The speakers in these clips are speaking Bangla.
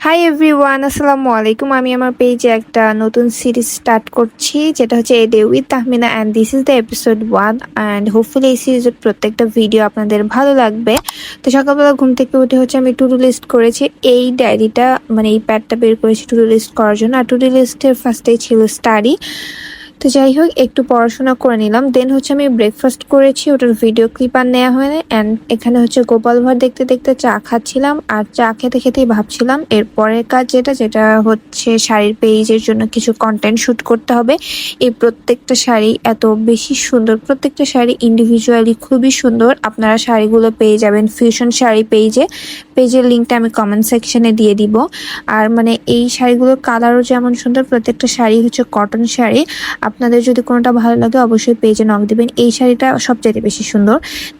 হাই এভরিওয়ান, আসসালামু আলাইকুম। আমি আমার পেজে একটা নতুন সিরিজ স্টার্ট করছি, যেটা হচ্ছে a day with Tahmina, and this is the episode 1। And hopefully এই সিরিজের প্রত্যেকটা ভিডিও আপনাদের ভালো লাগবে। তো সকালবেলা ঘুম থেকে উঠে হচ্ছে আমি টু ডু লিস্ট করেছি। এই ডায়েরিটা মানে এই প্যাডটা বের করেছি টু ডু লিস্ট করার জন্য। আর টু ডু লিস্টের ফার্স্টেই ছিল স্টাডি। তো যাই হোক, একটু পড়াশোনা করে নিলাম। দেন হচ্ছে আমি ব্রেকফাস্ট করেছি, ওটার ভিডিও ক্লিপ আর নেওয়া হয়নি। অ্যান্ড এখানে হচ্ছে গোপাল ভাঁড় দেখতে দেখতে চা খাচ্ছিলাম, আর চা খেতে খেতেই ভাবছিলাম এরপরের কাজ যেটা হচ্ছে শাড়ির পেজের জন্য কিছু কন্টেন্ট শ্যুট করতে হবে। এই প্রত্যেকটা শাড়ি এত বেশি সুন্দর, প্রত্যেকটা শাড়ি ইন্ডিভিজুয়ালি খুবই সুন্দর। আপনারা শাড়িগুলো পেয়ে যাবেন ফিউশন শাড়ি পেজে। পেজের লিঙ্কটা আমি কমেন্ট সেকশনে দিয়ে দিব। আর মানে এই শাড়িগুলোর কালারও যেমন সুন্দর, প্রত্যেকটা শাড়ি হচ্ছে কটন শাড়ি। আপনাদের যদি কোনোটা ভালো লাগে অবশ্যই পেজে নক দিবেন। এই শাড়িটা সবচেয়ে বেশি সুন্দর।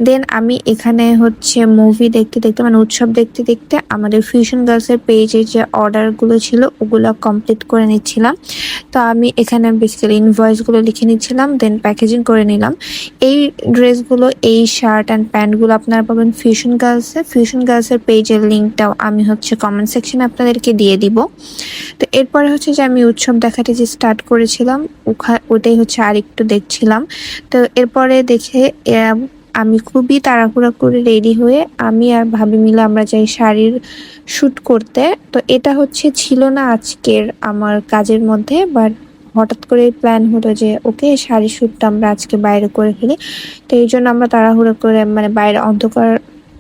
দেন আমি এখানে হচ্ছে মুভি দেখতে দেখতে মানে উৎসব দেখতে দেখতে আমাদের ফিউশন গার্লসের পেজে যে অর্ডারগুলো ছিল ওগুলো কমপ্লিট করে নিচ্ছিলাম। তো আমি এখানে বেসিক্যালি ইনভয়েসগুলো লিখে নিচ্ছিলাম, দেন প্যাকেজিং করে নিলাম। এই ড্রেসগুলো, এই শার্ট অ্যান্ড প্যান্টগুলো আপনারা পাবেন ফিউশন গার্লসের পেজের লিঙ্কটাও আমি হচ্ছে কমেন্ট সেকশনে আপনাদেরকে দিয়ে দিব। তো এরপরে হচ্ছে যে আমি উৎসব দেখাতে যে স্টার্ট করেছিলাম ওটাই হচ্ছে আর একটু দেখছিলাম। তো এরপরে দেখে আমি খুবই তাড়াহুড়া করে রেডি হয়ে আমি আর ভাবি মিলে আমরা যাই শাড়ির শ্যুট করতে। তো এটা হচ্ছে ছিল না আজকের আমার কাজের মধ্যে, বাট হঠাৎ করে প্ল্যান হলো যে ওকে শাড়ির শ্যুটটা আমরা আজকে বাইরে করে ফেলি। তো এই জন্য আমরা তাড়াহুড়ো করে মানে বাইরে অন্ধকার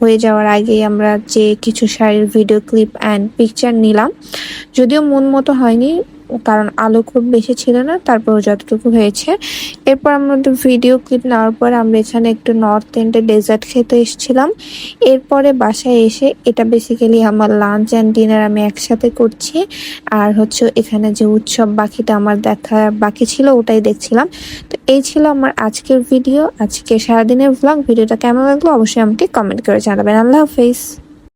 হয়ে যাওয়ার আগেই আমরা যে কিছু শাড়ির ভিডিও ক্লিপ অ্যান্ড পিকচার নিলাম। যদিও মন মতো হয়নি, কারণ আলো খুব বেশি ছিল না, তারপর যতটুকু হয়েছে। এরপর আমাদের ভিডিও ক্লিপ নেওয়ার পর আমরা এখানে একটু নর্থ এন্ডে ডেজার্ট খেতে এসেছিলাম। এরপরে বাসায় এসে এটা বেসিক্যালি আমার লাঞ্চ অ্যান্ড ডিনার আমি একসাথে করছি। আর হচ্ছে এখানে যে উৎসব বাকিটা আমার দেখা বাকি ছিল ওটাই দেখছিলাম। তো এই ছিল আমার আজকের ভিডিও, আজকে সারাদিনের ভ্লগ। ভিডিওটা কেমন লাগলো অবশ্যই আমাকে কমেন্ট করে জানাবেন। আল্লাহ হাফেজ।